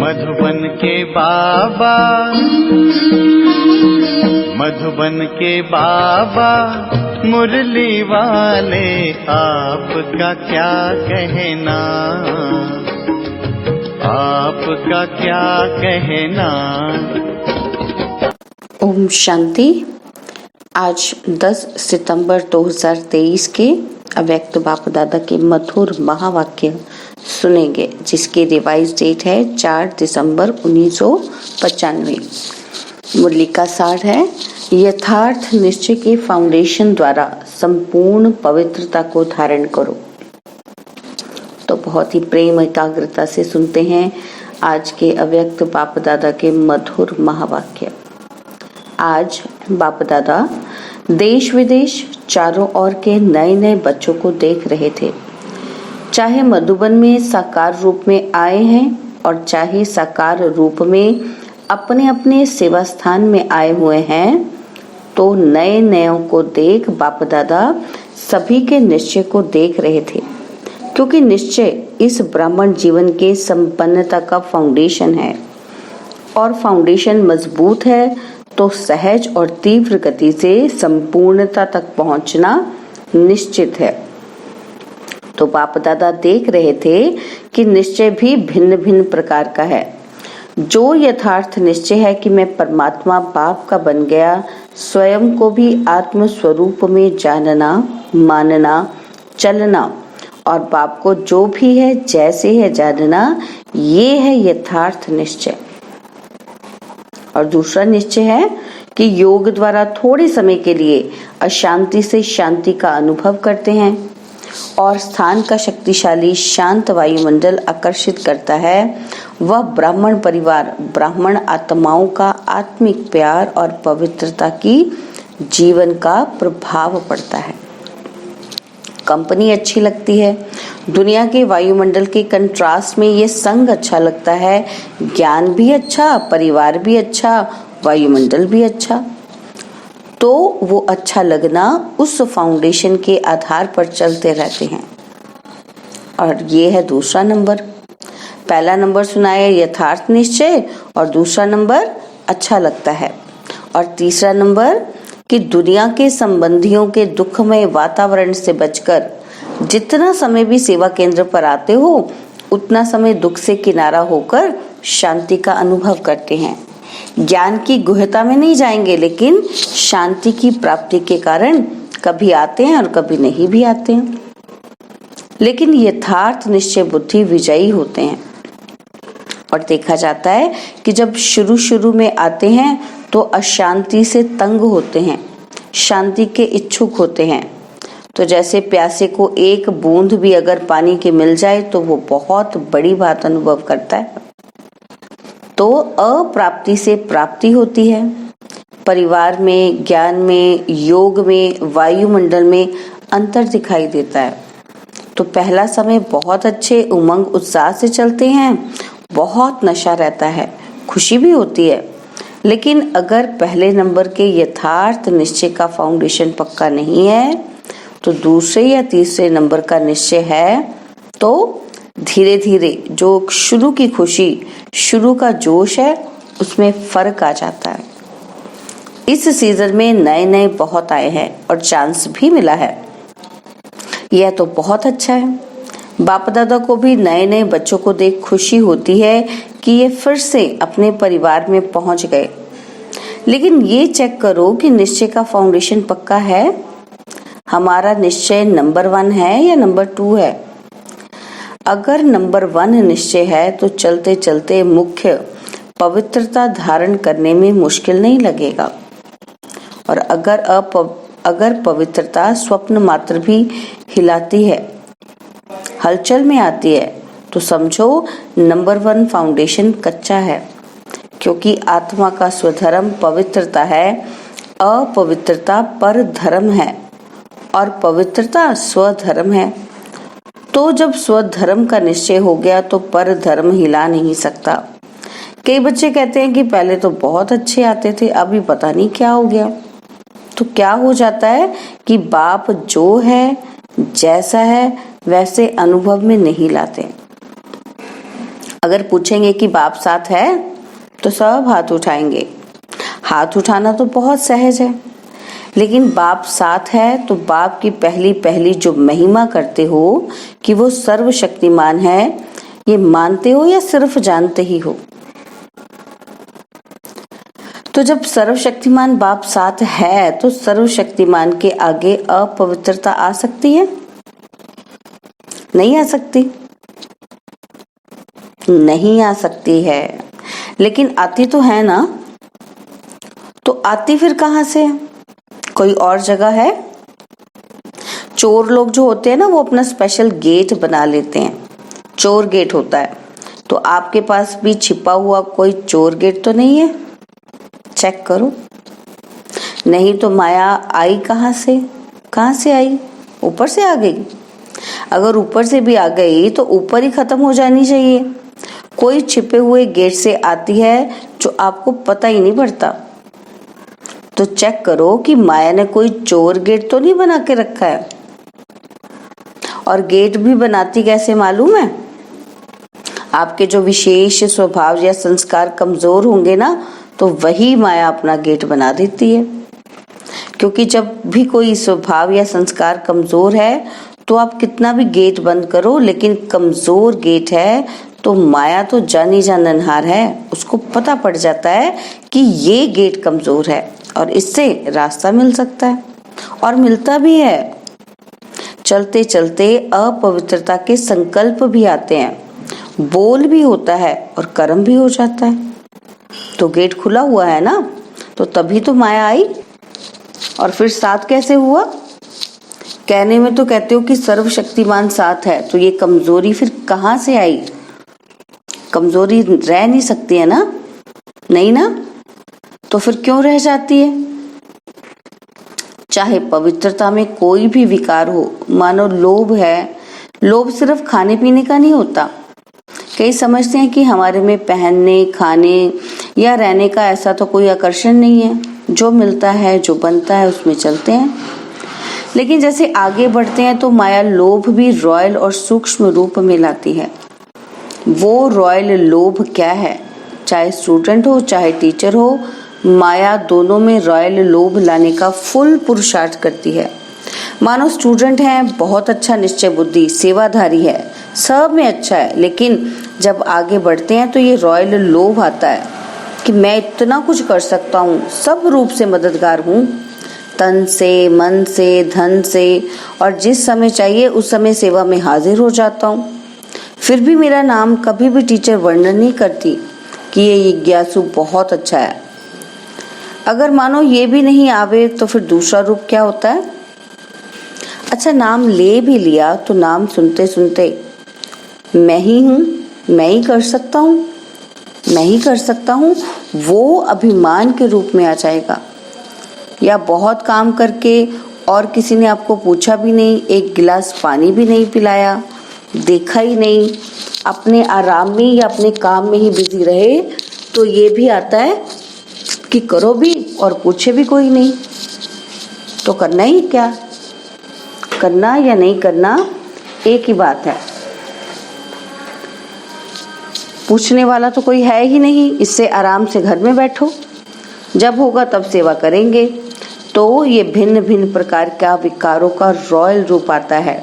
मधुबन के बाबा, मधुबन के बाबा मुरली वाले, आपका क्या कहना, आपका क्या कहना। ओम शांति। आज 10 सितंबर 2023 के अव्यक्त बाप दादा के मधुर महावाक्य सुनेंगे, जिसकी रिवाइज डेट है 4 दिसंबर 1995। मुरली का सार है, यथार्थ निश्चय के फाउंडेशन द्वारा संपूर्ण पवित्रता को धारण करो। तो बहुत ही प्रेम एकाग्रता से सुनते हैं आज के अव्यक्त बाप दादा के मधुर महावाक्य। आज बाप दादा देश विदेश चारों ओर के नए नए बच्चों को देख रहे थे, चाहे मधुबन में साकार रूप में आए हैं और चाहे साकार रूप में अपने अपने सेवा स्थान में आए हुए हैं। तो नए नयों को देख बाप दादा सभी के निश्चय को देख रहे थे, क्योंकि निश्चय इस ब्राह्मण जीवन के संपन्नता का फाउंडेशन है, और फाउंडेशन मजबूत है तो सहज और तीव्र गति से संपूर्णता तक पहुंचना निश्चित है। तो बाप दादा देख रहे थे कि निश्चय भी भिन्न भिन्न प्रकार का है। जो यथार्थ निश्चय है कि मैं परमात्मा बाप का बन गया, स्वयं को भी आत्म स्वरूप में जानना, मानना, चलना और बाप को जो भी है जैसे है जानना, ये है यथार्थ निश्चय। और दूसरा निश्चय है कि योग द्वारा थोड़े समय के लिए अशांति से शांति का अनुभव करते हैं और स्थान का शक्तिशाली शांत वायुमंडल आकर्षित करता है। वह ब्राह्मण परिवार ब्राह्मण आत्माओं का आत्मिक प्यार और पवित्रता की जीवन का प्रभाव पड़ता है। कंपनी अच्छी लगती है, दुनिया के वायुमंडल के कंट्रास्ट में ये संग अच्छा लगता है। ज्ञान भी अच्छा, परिवार भी अच्छा, वायुमंडल भी अच्छा। तो वो अच्छा लगना उस फाउंडेशन के आधार पर चलते रहते हैं। और ये है दूसरा नंबर। पहला नंबर सुनाया यथार्थ निश्चय, और दूसरा नंबर अच्छा लगता है, और तीसरा नंबर कि दुनिया के संबंधियों के दुखमय वातावरण से बचकर जितना समय भी सेवा केंद्र पर आते हो, उतना समय दुख से किनारा होकर शांति का अनुभव करते हैं। ज्ञान की गुहता में नहीं जाएंगे, लेकिन शांति की प्राप्ति के कारण कभी आते हैं और कभी नहीं भी आते हैं। लेकिन यथार्थ निश्चय बुद्धि विजयी होते हैं। और देखा जाता है कि जब शुरू में आते हैं तो अशांति से तंग होते हैं, शांति के इच्छुक होते हैं। तो जैसे प्यासे को एक बूंद भी अगर पानी की मिल जाए तो वो बहुत बड़ी बात अनुभव करता है। तो अप्राप्ति से प्राप्ति होती है। परिवार में, ज्ञान में, योग में, वायुमंडल में अंतर दिखाई देता है। तो पहला समय बहुत अच्छे उमंग उत्साह से चलते हैं, बहुत नशा रहता है, खुशी भी होती है। लेकिन अगर पहले नंबर के यथार्थ निश्चय का फाउंडेशन पक्का नहीं है, तो दूसरे या तीसरे नंबर का निश्चय है, तो धीरे धीरे जो शुरू की खुशी, शुरू का जोश है, उसमें फर्क आ जाता है। इस सीजन में नए नए बहुत आए हैं और चांस भी मिला है। यह तो बहुत अच्छा है। बाप दादा को भी नए नए बच्चों को देख खुशी होती है कि ये फिर से अपने परिवार में पहुंच गए। लेकिन ये चेक करो कि निश्चय का फाउंडेशन पक्का है। हमारा निश्चय नंबर 1 है या नंबर 2 है? अगर नंबर 1 निश्चय है तो चलते चलते मुख्य पवित्रता धारण करने में मुश्किल नहीं लगेगा। और अगर पवित्रता स्वप्न मात्र भी हिलाती है, हलचल में आती है, तो समझो नंबर 1 फाउंडेशन कच्चा है। क्योंकि आत्मा का स्वधर्म पवित्रता है, अपवित्रता पर धर्म है, और पवित्रता स्वधर्म है। तो जब स्वधर्म का निश्चय हो गया तो पर धर्म हिला नहीं सकता। कई बच्चे कहते हैं कि पहले तो बहुत अच्छे आते थे, अभी पता नहीं क्या हो गया। तो क्या हो जाता है कि बाप जो है, जैसा है, वैसे अनुभव में नहीं लाते। अगर पूछेंगे कि बाप साथ है तो सब हाथ उठाएंगे। हाथ उठाना तो बहुत सहज है, लेकिन बाप साथ है तो बाप की पहली पहली जो महिमा करते हो कि वो सर्वशक्तिमान है, ये मानते हो या सिर्फ जानते ही हो? तो जब सर्वशक्तिमान बाप साथ है तो सर्वशक्तिमान के आगे अपवित्रता आ सकती है? नहीं आ सकती, नहीं आ सकती है। लेकिन आती तो है ना। तो आती फिर कहां से? कोई और जगह है? चोर लोग जो होते हैं ना, वो अपना स्पेशल गेट बना लेते हैं, चोर गेट होता है। तो आपके पास भी छिपा हुआ कोई चोर गेट तो नहीं है? चेक करो। नहीं तो माया आई कहां से? कहां से आई? ऊपर से आ गई? अगर ऊपर से भी आ गई तो ऊपर ही खत्म हो जानी चाहिए। कोई छिपे हुए गेट से आती है जो आपको पता ही नहीं पड़ता। तो चेक करो कि माया ने कोई चोर गेट तो नहीं बना के रखा है। और गेट भी बनाती कैसे मालूम है? आपके जो विशेष स्वभाव या संस्कार कमजोर होंगे ना, तो वही माया अपना गेट बना देती है। क्योंकि जब भी कोई स्वभाव या संस्कार कमजोर है तो आप कितना भी गेट बंद करो, लेकिन कमजोर गेट है तो माया तो जानी जाननहार है, उसको पता पड़ जाता है कि ये गेट कमजोर है और इससे रास्ता मिल सकता है, और मिलता भी है। चलते चलते अपवित्रता के संकल्प भी आते हैं, बोल भी होता है और कर्म भी हो जाता है। तो गेट खुला हुआ है ना, तो तभी तो माया आई। और फिर साथ कैसे हुआ? कहने में तो कहते हो कि सर्वशक्तिमान साथ है, तो ये कमजोरी फिर कहां से आई? कमजोरी रह नहीं सकती है ना? नहीं ना? तो फिर क्यों रह जाती है? चाहे पवित्रता में कोई भी विकार हो, मानो लोभ है, लोभ सिर्फ खाने पीने का नहीं होता। कई समझते हैं कि हमारे में पहनने, खाने या रहने का ऐसा तो कोई आकर्षण नहीं है, जो मिलता है, जो बनता है, उसमें चलते हैं। लेकिन जैसे आगे बढ़ते हैं तो माया लोभ भी रॉयल और सूक्ष्म रूप में लाती है। वो रॉयल लोभ क्या है? चाहे स्टूडेंट हो चाहे टीचर हो, माया दोनों में रॉयल लोभ लाने का फुल पुरुषार्थ करती है। मानो स्टूडेंट है, बहुत अच्छा निश्चय बुद्धि, सेवाधारी है, सब में अच्छा है, लेकिन जब आगे बढ़ते हैं तो ये रॉयल लोभ आता है कि मैं इतना कुछ कर सकता हूँ, सब रूप से मददगार हूँ, तन से, मन से, धन से, और जिस समय चाहिए उस समय सेवा में हाजिर हो जाता हूँ। फिर भी मेरा नाम कभी भी टीचर वर्णन नहीं करती कि ये जिज्ञासु बहुत अच्छा है। अगर मानो ये भी नहीं आवे तो फिर दूसरा रूप क्या होता है? अच्छा, नाम ले भी लिया तो नाम सुनते सुनते मैं ही हूँ, मैं ही कर सकता हूँ, मैं ही कर सकता हूँ, वो अभिमान के रूप में आ जाएगा। या बहुत काम करके और किसी ने आपको पूछा भी नहीं, एक गिलास पानी भी नहीं पिलाया, देखा ही नहीं, अपने आराम में या अपने काम में ही बिजी रहे, तो ये भी आता है कि करो भी और पूछे भी कोई नहीं। तो करना ही क्या? करना या नहीं करना एक ही बात है। पूछने वाला तो कोई है ही नहीं, इससे आराम से घर में बैठो, जब होगा तब सेवा करेंगे। तो ये भिन्न भिन्न प्रकार का विकारों का रॉयल रूप आता है।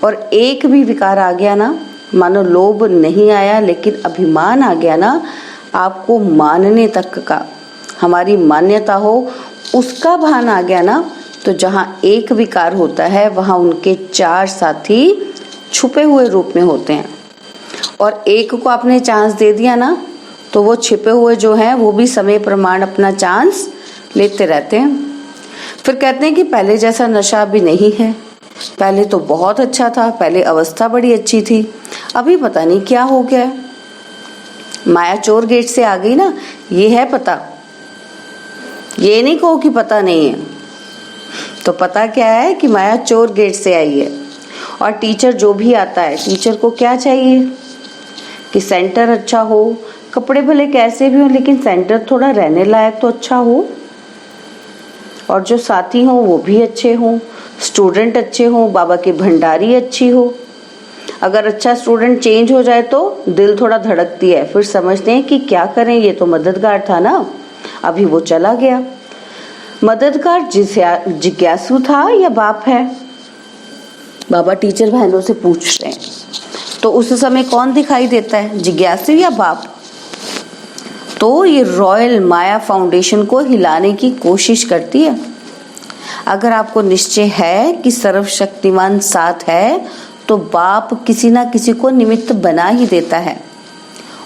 और एक भी विकार आ गया ना, मानो लोभ नहीं आया लेकिन अभिमान आ गया ना, आपको मानने तक का, हमारी मान्यता हो उसका भान आ गया ना, तो जहाँ एक विकार होता है वहाँ उनके चार साथी छुपे हुए रूप में होते हैं। और एक को आपने चांस दे दिया ना, तो वो छिपे हुए जो हैं वो भी समय प्रमाण अपना चांस लेते रहते हैं। फिर कहते हैं कि पहले जैसा नशा भी नहीं है, पहले तो बहुत अच्छा था, पहले अवस्था बड़ी अच्छी थी, अभी पता नहीं क्या हो गया। माया चोर गेट से आ गई ना, ये है पता। ये नहीं कहो कि पता नहीं है, तो पता क्या है कि माया चोर गेट से आई है। और टीचर जो भी आता है, टीचर को क्या चाहिए कि सेंटर अच्छा हो, कपड़े भले कैसे भी हो लेकिन सेंटर थोड़ा रहने लायक तो अच्छा हो, और जो साथी हो वो भी अच्छे हों, स्टूडेंट अच्छे हों, बाबा की भंडारी अच्छी हो। अगर अच्छा स्टूडेंट चेंज हो जाए तो दिल थोड़ा धड़कती है, फिर समझते हैं कि क्या करें, ये तो मददगार था ना, अभी वो चला गया। मददगार जिज्ञासु था या बाप है? बाबा टीचर बहनों से पूछ रहे हैं, तो उस समय कौन दिखाई देता है, जिज्ञासु या बाप? तो ये रॉयल माया फाउंडेशन को हिलाने की कोशिश करती है। अगर आपको निश्चय है कि सर्वशक्तिमान साथ है तो बाप किसी ना किसी को निमित्त बना ही देता है।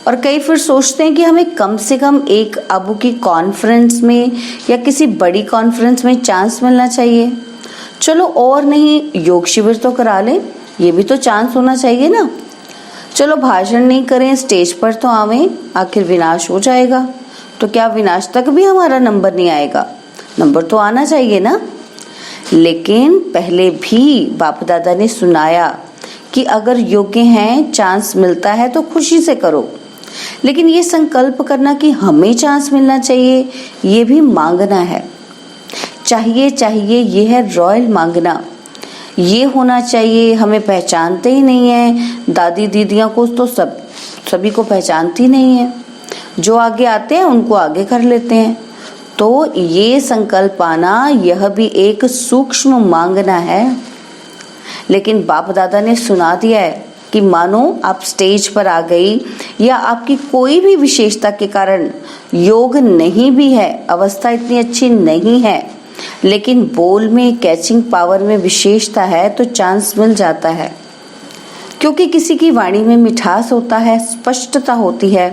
और कई फिर सोचते हैं कि हमें कम से कम एक अबू की कॉन्फ्रेंस में या किसी बड़ी कॉन्फ्रेंस में चांस मिलना चाहिए। चलो और नहीं, योग शिविर तो करा लें, ये भी तो चांस होना चाहिए ना। चलो भाषण नहीं करें, स्टेज पर तो आवें, आखिर विनाश हो जाएगा तो क्या विनाश तक भी हमारा नंबर नहीं आएगा? नंबर तो आना चाहिए ना। लेकिन पहले भी बाप दादा ने सुनाया कि अगर योग्य हैं, चांस मिलता है तो खुशी से करो, लेकिन ये संकल्प करना कि हमें चांस मिलना चाहिए, ये भी मांगना है। चाहिए चाहिए ये है रॉयल मांगना। ये होना चाहिए, हमें पहचानते ही नहीं है, दादी दीदियां को तो सभी को पहचानती नहीं है, जो आगे आते हैं उनको आगे कर लेते हैं। तो ये संकल्प आना, यह भी एक सूक्ष्म मांगना है। लेकिन बाप दादा ने सुना दिया है कि मानो आप स्टेज पर आ गई या आपकी कोई भी विशेषता के कारण योग नहीं भी है, अवस्था इतनी अच्छी नहीं है, लेकिन बोल में, कैचिंग पावर में विशेषता है तो चांस मिल जाता है। क्योंकि किसी की वाणी में मिठास होता है, स्पष्टता होती है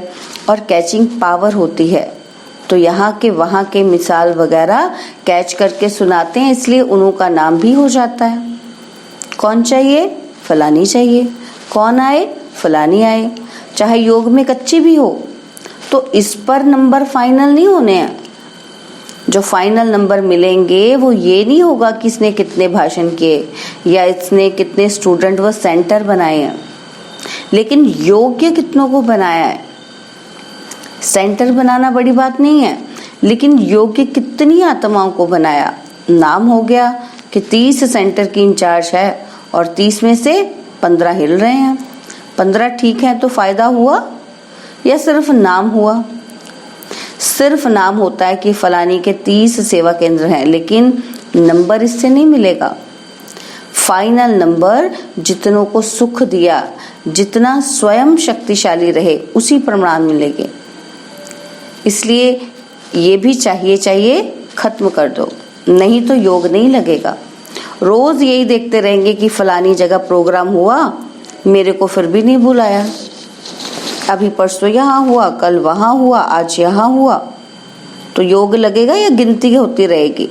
और कैचिंग पावर होती है, तो यहाँ के वहाँ के मिसाल वगैरह कैच करके सुनाते हैं, इसलिए उन्हों का नाम भी हो जाता है। कौन चाहिए? फलानी चाहिए। कौन आए? फलानी आए। चाहे योग में कच्ची भी हो, तो इस पर नंबर फाइनल नहीं होने हैं। जो फाइनल नंबर मिलेंगे वो ये नहीं होगा कि इसने कितने भाषण किए या इसने कितने स्टूडेंट व सेंटर बनाए हैं, लेकिन योग्य कितनों को बनाया है। सेंटर बनाना बड़ी बात नहीं है, लेकिन योग्य कितनी आत्माओं को बनाया। नाम हो गया कि 30 सेंटर की इंचार्ज है और 30 में से 15 हिल रहे हैं। 15 ठीक है तो फायदा हुआ या सिर्फ नाम हुआ? सिर्फ नाम होता है कि फलानी के 30 सेवा केंद्र हैं, लेकिन नंबर इससे नहीं मिलेगा। फाइनल नंबर जितनों को सुख दिया, जितना स्वयं शक्तिशाली रहे, उसी प्रमाण मिलेंगे। इसलिए ये भी चाहिए खत्म कर दो, नहीं तो योग नहीं लगेगा। रोज यही देखते रहेंगे कि फलानी जगह प्रोग्राम हुआ, मेरे को फिर भी नहीं बुलाया, अभी परसों यहाँ हुआ, कल वहां हुआ, आज यहाँ हुआ, तो योग लगेगा या गिनती होती रहेगी?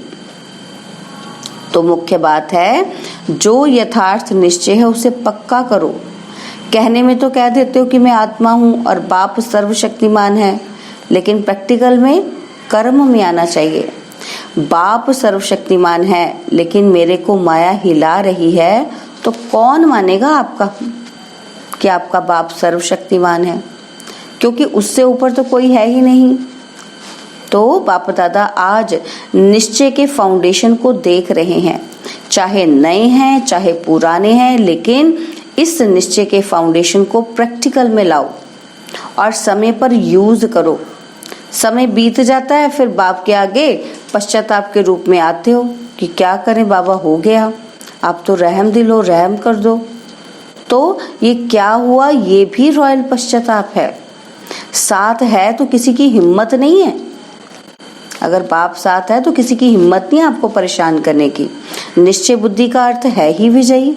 तो मुख्य बात है, जो यथार्थ निश्चय है उसे पक्का करो। कहने में तो कह देते हो कि मैं आत्मा हूँ और बाप सर्वशक्तिमान है, लेकिन प्रैक्टिकल में, कर्म में आना चाहिए। बाप सर्वशक्तिमान है, लेकिन मेरे को माया हिला रही है, तो कौन मानेगा आपका कि आपका बाप सर्वशक्तिमान है? क्योंकि उससे ऊपर तो कोई है ही नहीं। तो बाप दादा आज निश्चय के फाउंडेशन को देख रहे हैं, चाहे नए हैं चाहे पुराने हैं, लेकिन इस निश्चय के फाउंडेशन को प्रैक्टिकल में लाओ और समय पर यूज करो। समय बीत जाता है, फिर बाप के आगे पश्चाताप के रूप में आते हो कि क्या करें बाबा, हो गया, आप तो रहम दिल हो, रहम कर दो। तो ये क्या हुआ, ये भी रॉयल पश्चाताप है। साथ है तो किसी की हिम्मत नहीं है। अगर बाप साथ है तो किसी की हिम्मत नहीं आपको परेशान करने की। निश्चय बुद्धि का अर्थ है ही विजयी।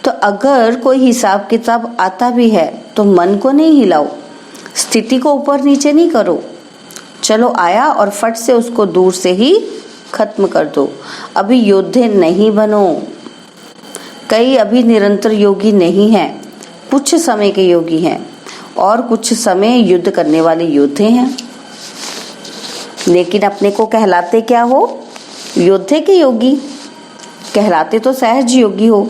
तो अगर कोई हिसाब किताब आता भी है तो मन को नहीं हिलाओ, स्थिति को ऊपर नीचे नहीं करो। चलो आया और फट से उसको दूर से ही खत्म कर दो। अभी योद्धे नहीं बनो। कई अभी निरंतर योगी नहीं हैं, कुछ समय के योगी हैं और कुछ समय युद्ध करने वाले योद्धे हैं। लेकिन अपने को कहलाते क्या हो? योद्धे के योगी। कहलाते तो सहज योगी हो।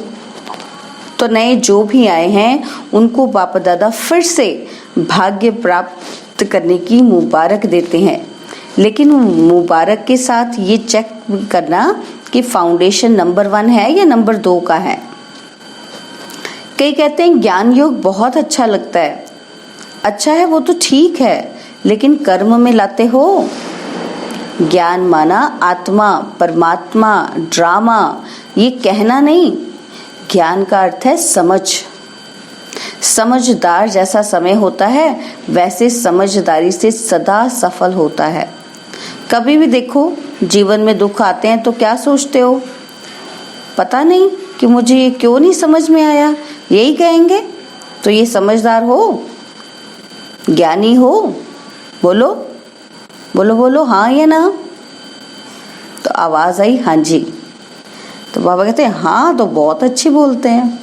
तो नए जो भी आए हैं उनको बाप दादा फिर से भाग्य प्राप्त करने की मुबारक देते हैं, लेकिन मुबारक के साथ ये चेक करना कि फाउंडेशन नंबर 1 है या नंबर 2 का है। कई कहते हैं ज्ञान योग बहुत अच्छा लगता है। अच्छा है वो तो ठीक है, लेकिन कर्म में लाते हो। ज्ञान माना आत्मा, परमात्मा, ड्रामा, ये कहना नहीं। ज्ञान का अर्थ है समझ। समझदार जैसा समय होता है, वैसे समझदारी से सदा सफल होता है। कभी भी देखो, जीवन में दुख आते हैं तो क्या सोचते हो? पता नहीं कि मुझे ये क्यों नहीं समझ में आया, यही कहेंगे। तो ये समझदार हो, ज्ञानी हो? बोलो बोलो बोलो, हाँ या ना? तो आवाज आई हाँ जी। तो बाबा कहते हैं हाँ, तो बहुत अच्छी बोलते हैं।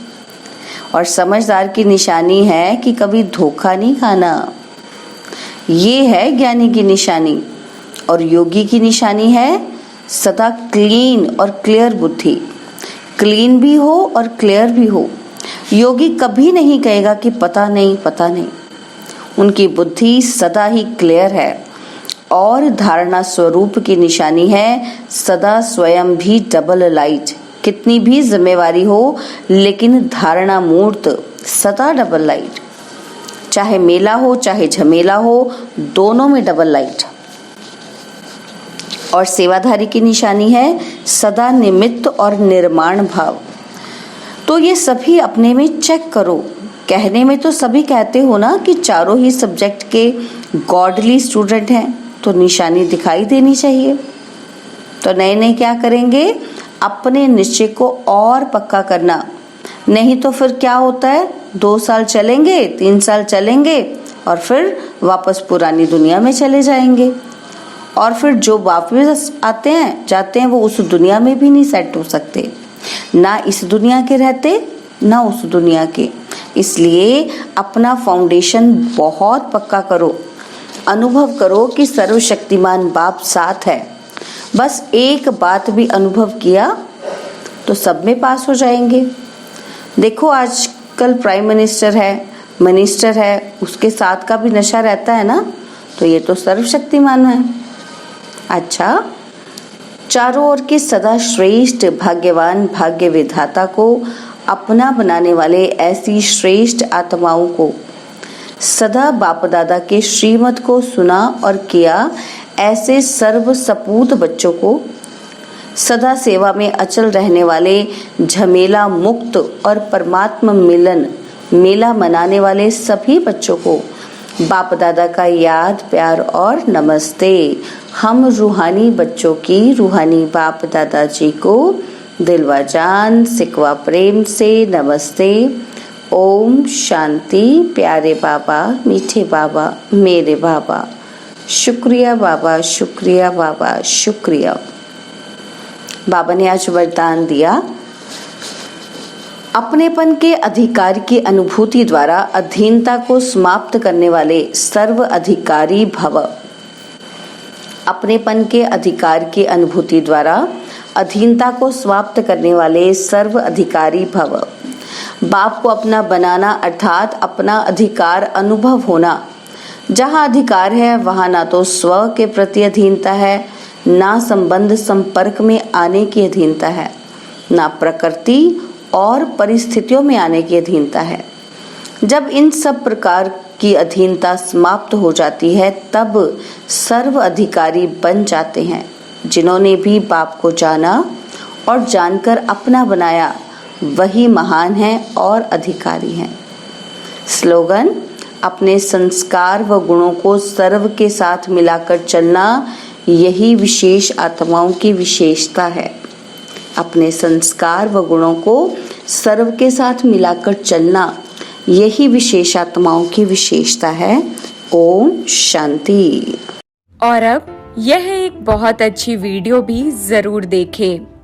और समझदार की निशानी है कि कभी धोखा नहीं खाना। ये है ज्ञानी की निशानी। और योगी की निशानी है सदा क्लीन और क्लियर बुद्धि। क्लीन भी हो और क्लियर भी हो। योगी कभी नहीं कहेगा कि पता नहीं पता नहीं। उनकी बुद्धि सदा ही क्लियर है। और धारणा स्वरूप की निशानी है सदा स्वयं भी डबल लाइट। कितनी भी जिम्मेवारी हो, लेकिन धारणा मूर्त सदा डबल लाइट। चाहे मेला हो चाहे झमेला हो, दोनों में डबल लाइट। और सेवाधारी की निशानी है सदा निमित्त और निर्माण भाव। तो ये सभी अपने में चेक करो। कहने में तो सभी कहते हो ना कि चारों ही सब्जेक्ट के गॉडली स्टूडेंट हैं, तो निशानी दिखाई देनी चाहिए। तो नए नए क्या करेंगे? अपने निश्चय को और पक्का करना। नहीं तो फिर क्या होता है, 2 साल चलेंगे, 3 साल चलेंगे और फिर वापस पुरानी दुनिया में चले जाएंगे। और फिर जो वापस आते हैं जाते हैं, वो उस दुनिया में भी नहीं सेट हो सकते। ना इस दुनिया के रहते, ना उस दुनिया के। इसलिए अपना फाउंडेशन बहुत पक्का करो। अनुभव करो कि सर्वशक्तिमान बाप साथ है। बस एक बात भी अनुभव किया तो सब में पास हो जाएंगे। देखो आजकल प्राइम मिनिस्टर है, उसके साथ का भी नशा रहता है ना, तो ये तो सर्वशक्तिमान है। अच्छा, चारों ओर के सदा श्रेष्ठ भाग्यवान भाग्य विधाता को अपना बनाने वाले ऐसी श्रेष्ठ आत्माओं को सदा बाप दादा के श्रीमत को सुना और किया, ऐसे सर्व सपूत बच्चों को सदा सेवा में अचल रहने वाले झमेला मुक्त और परमात्मा मिलन मेला मनाने वाले सभी बच्चों को बाप दादा का याद प्यार और नमस्ते। हम रूहानी बच्चों की रूहानी बाप दादा जी को दिलवा जान सिकवा प्रेम से नमस्ते। ओम शांति। प्यारे बाबा, मीठे बाबा, मेरे बाबा, शुक्रिया बाबा, शुक्रिया बाबा, शुक्रिया। बाबा ने आज वरदान दिया, अपनेपन के अधिकार की अनुभूति द्वारा अधीनता को समाप्त करने वाले सर्व अधिकारी भव। अपनेपन के अधिकार की अनुभूति द्वारा अधीनता को समाप्त करने वाले सर्व अधिकारी भव। बाप को अपना बनाना अर्थात अपना अधिकार अनुभव होना। जहाँ अधिकार है वहाँ ना तो स्व के प्रति अधीनता है, ना संबंध संपर्क में आने की अधीनता है, ना प्रकृति और परिस्थितियों में आने की अधीनता है। जब इन सब प्रकार की अधीनता समाप्त हो जाती है, तब सर्व अधिकारी बन जाते हैं। जिन्होंने भी बाप को जाना और जानकर अपना बनाया, वही महान हैं और अधिकारी हैं। स्लोगन, अपने संस्कार व गुणों को सर्व के साथ मिलाकर चलना, यही विशेष आत्माओं की विशेषता है। अपने संस्कार व गुणों को सर्व के साथ मिलाकर चलना, यही विशेष आत्माओं की विशेषता है। ओम शांति। और अब यह एक बहुत अच्छी वीडियो भी जरूर देखें।